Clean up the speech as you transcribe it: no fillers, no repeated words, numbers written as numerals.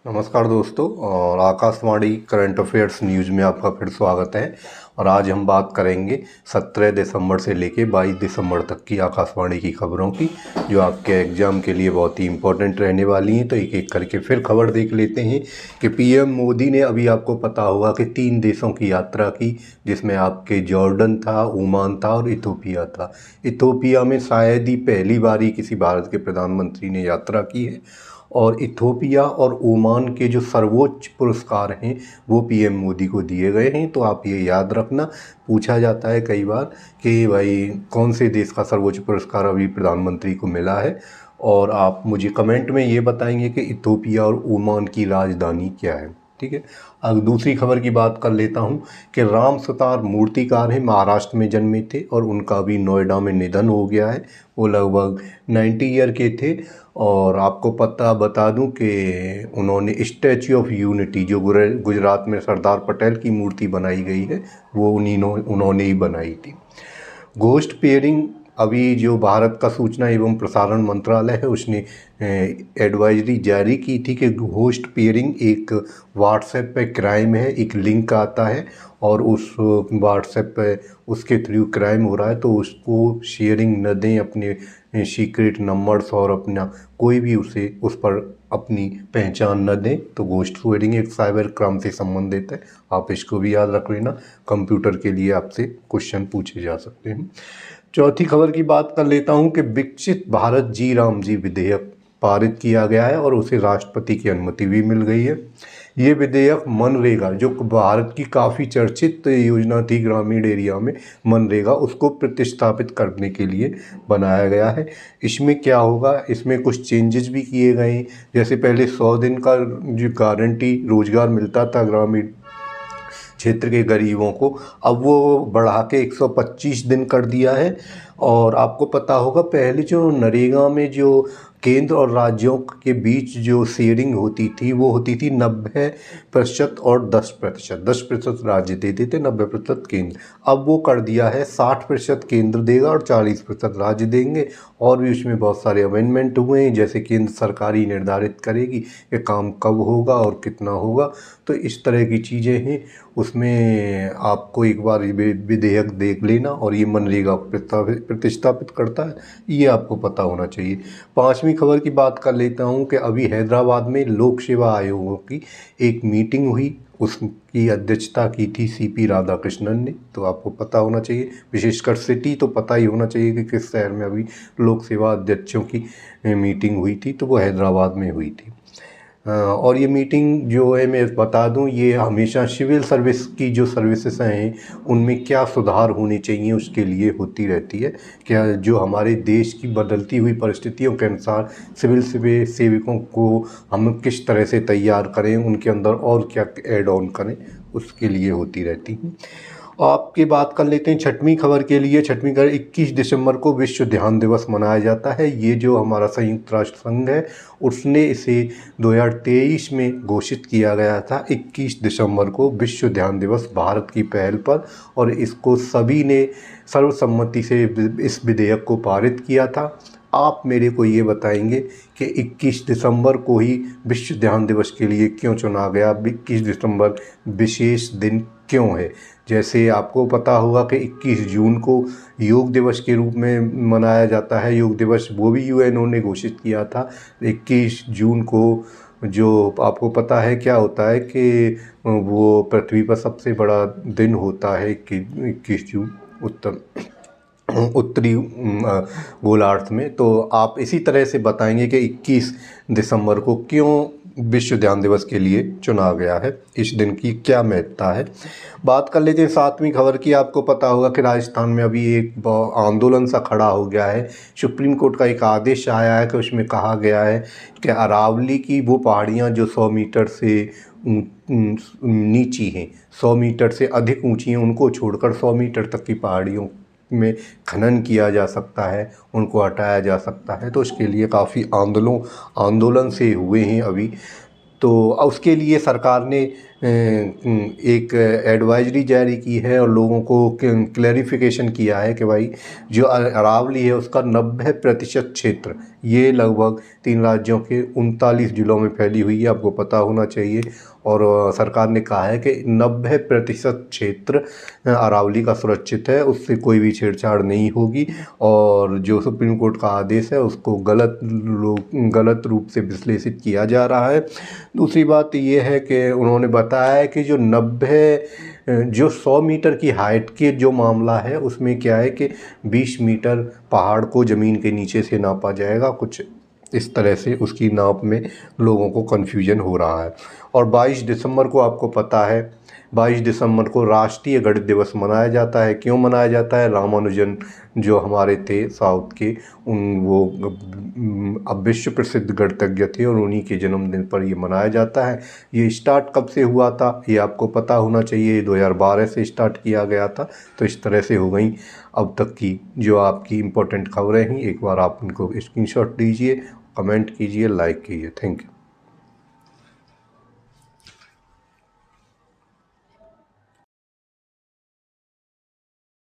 नमस्कार दोस्तों। और आकाशवाणी करंट अफेयर्स न्यूज़ में आपका फिर स्वागत है। और आज हम बात करेंगे 17 दिसंबर से लेके 22 दिसंबर तक की आकाशवाणी की खबरों की, जो आपके एग्ज़ाम के लिए बहुत ही इम्पोर्टेंट रहने वाली हैं। तो एक एक करके फिर खबर देख लेते हैं कि पीएम मोदी ने, अभी आपको पता होगा कि 3 देशों की यात्रा की, जिसमें आपके जॉर्डन था, ओमान था और इथोपिया था। इथोपिया में शायद ही पहली बार ही किसी भारत के प्रधानमंत्री ने यात्रा की है। और इथोपिया और ओमान के जो सर्वोच्च पुरस्कार हैं वो पीएम मोदी को दिए गए हैं। तो आप ये याद रखना, पूछा जाता है कई बार कि भाई कौन से देश का सर्वोच्च पुरस्कार अभी प्रधानमंत्री को मिला है। और आप मुझे कमेंट में ये बताएंगे कि इथोपिया और ओमान की राजधानी क्या है। ठीक है। अब दूसरी खबर की बात कर लेता हूँ कि राम सुतार मूर्तिकार हैं, महाराष्ट्र में जन्मे थे और उनका अभी नोएडा में निधन हो गया है। वो लगभग 90 ईयर के थे। और आपको पता बता दूं कि उन्होंने स्टैच्यू ऑफ यूनिटी, जो गुजरात में सरदार पटेल की मूर्ति बनाई गई है, वो उन्होंने ही बनाई थी। घोस्ट पेयरिंग, अभी जो भारत का सूचना एवं प्रसारण मंत्रालय है उसने एडवाइजरी जारी की थी कि घोस्ट पेयरिंग एक व्हाट्सएप पे क्राइम है। एक लिंक आता है और उस व्हाट्सएप पे उसके थ्रू क्राइम हो रहा है, तो उसको शेयरिंग न दें, अपने सीक्रेट नंबर्स और अपना कोई भी उसे उस पर अपनी पहचान न दें। तो घोस्ट पेयरिंग एक साइबर क्राइम से संबंधित है, आप इसको भी याद रख लेना। कंप्यूटर के लिए आपसे क्वेश्चन पूछे जा सकते हैं। चौथी खबर की बात कर लेता हूं कि विकसित भारत जी राम जी विधेयक पारित किया गया है और उसे राष्ट्रपति की अनुमति भी मिल गई है। ये विधेयक मनरेगा, जो भारत की काफ़ी चर्चित योजना थी ग्रामीण एरिया में, मनरेगा, उसको प्रतिस्थापित करने के लिए बनाया गया है। इसमें क्या होगा, इसमें कुछ चेंजेस भी किए गए हैं। जैसे पहले 100 दिन का जो गारंटी रोजगार मिलता था ग्रामीण क्षेत्र के गरीबों को, अब वो बढ़ा के 125 दिन कर दिया है। और आपको पता होगा पहले जो नरेगा में जो केंद्र और राज्यों के बीच जो शेयरिंग होती थी वो होती थी 90% और 10%। 10% राज्य देते थे, 90% केंद्र। अब वो कर दिया है 60% केंद्र देगा और 40% राज्य देंगे। और भी उसमें बहुत सारे अमेंडमेंट हुए हैं, जैसे केंद्र सरकार ही निर्धारित करेगी कि काम कब होगा और कितना होगा। तो इस तरह की चीज़ें हैं उसमें। आपको एक बार विधेयक देख लेना। और ये मनरेगा प्रतिस्थापित करता है, ये आपको पता होना चाहिए। पांचवी खबर की बात कर लेता हूँ कि अभी हैदराबाद में लोक सेवा आयोगों की एक मीटिंग हुई, उसकी अध्यक्षता की थी सीपी राधाकृष्णन ने। तो आपको पता होना चाहिए, विशेषकर सिटी तो पता ही होना चाहिए कि किस शहर में अभी लोक सेवा अध्यक्षों की मीटिंग हुई थी, तो वो हैदराबाद में हुई थी। और ये मीटिंग जो है, मैं बता दूं, ये हमेशा सिविल सर्विस की जो सर्विसेज हैं उनमें क्या सुधार होने चाहिए उसके लिए होती रहती है। क्या जो हमारे देश की बदलती हुई परिस्थितियों के अनुसार सिविल सेवकों को हम किस तरह से तैयार करें, उनके अंदर और क्या ऐड ऑन करें, उसके लिए होती रहती हैं। आपकी बात कर लेते हैं छठवीं खबर के लिए। छठवीं खबर, 21 दिसंबर को विश्व ध्यान दिवस मनाया जाता है। ये जो हमारा संयुक्त राष्ट्र संघ है उसने इसे 2023 में घोषित किया गया था 21 दिसंबर को विश्व ध्यान दिवस, भारत की पहल पर। और इसको सभी ने सर्वसम्मति से इस विधेयक को पारित किया था। आप मेरे को ये बताएंगे कि 21 दिसंबर को ही विश्व ध्यान दिवस के लिए क्यों चुना गया, 21 दिसंबर विशेष दिन क्यों है। जैसे आपको पता होगा कि 21 जून को योग दिवस के रूप में मनाया जाता है। योग दिवस वो भी यूएनओ ने घोषित किया था 21 जून को। जो आपको पता है क्या होता है कि वो पृथ्वी पर सबसे बड़ा दिन होता है 21 जून उत्तरी गोलार्ध में। तो आप इसी तरह से बताएंगे कि 21 दिसंबर को क्यों विश्व ध्यान दिवस के लिए चुना गया है, इस दिन की क्या महत्ता है। बात कर लेते हैं सातवीं खबर की। आपको पता होगा कि राजस्थान में अभी एक आंदोलन सा खड़ा हो गया है। सुप्रीम कोर्ट का एक आदेश आया है कि उसमें कहा गया है कि अरावली की वो पहाड़ियाँ जो 100 मीटर से नीची हैं, 100 मीटर से अधिक ऊंची हैं, उनको छोड़कर 100 मीटर तक की पहाड़ियों में खनन किया जा सकता है, उनको हटाया जा सकता है। तो इसके लिए काफ़ी आंदोलन से हुए हैं अभी। तो उसके लिए सरकार ने एक एडवाइजरी जारी की है और लोगों को क्लैरिफिकेशन किया है कि भाई जो अरावली है उसका 90% क्षेत्र, ये लगभग 3 राज्यों के 39 जिलों में फैली हुई है, आपको पता होना चाहिए। और सरकार ने कहा है कि 90% क्षेत्र अरावली का सुरक्षित है, उससे कोई भी छेड़छाड़ नहीं होगी। और जो सुप्रीम कोर्ट का आदेश है उसको गलत रूप से विश्लेषित किया जा रहा है। दूसरी बात ये है कि उन्होंने बताया है कि जो 100 मीटर की हाइट के जो मामला है उसमें क्या है कि 20 मीटर पहाड़ को ज़मीन के नीचे से नापा जाएगा, कुछ इस तरह से उसकी नाप में लोगों को कन्फ्यूजन हो रहा है। और 22 दिसंबर को आपको पता है 22 दिसंबर को राष्ट्रीय गणित दिवस मनाया जाता है। क्यों मनाया जाता है? रामानुजन जो हमारे थे साउथ के, वो अब विश्व प्रसिद्ध गणितज्ञ थे और उन्हीं के जन्मदिन पर ये मनाया जाता है। ये स्टार्ट कब से हुआ था ये आपको पता होना चाहिए, 2012 से स्टार्ट किया गया था। तो इस तरह से हो गई अब तक की जो आपकी इम्पोर्टेंट खबरें हैं। एक बार आप उनको स्क्रीनशॉट लीजिए, कमेंट कीजिए, लाइक कीजिए। Thank you.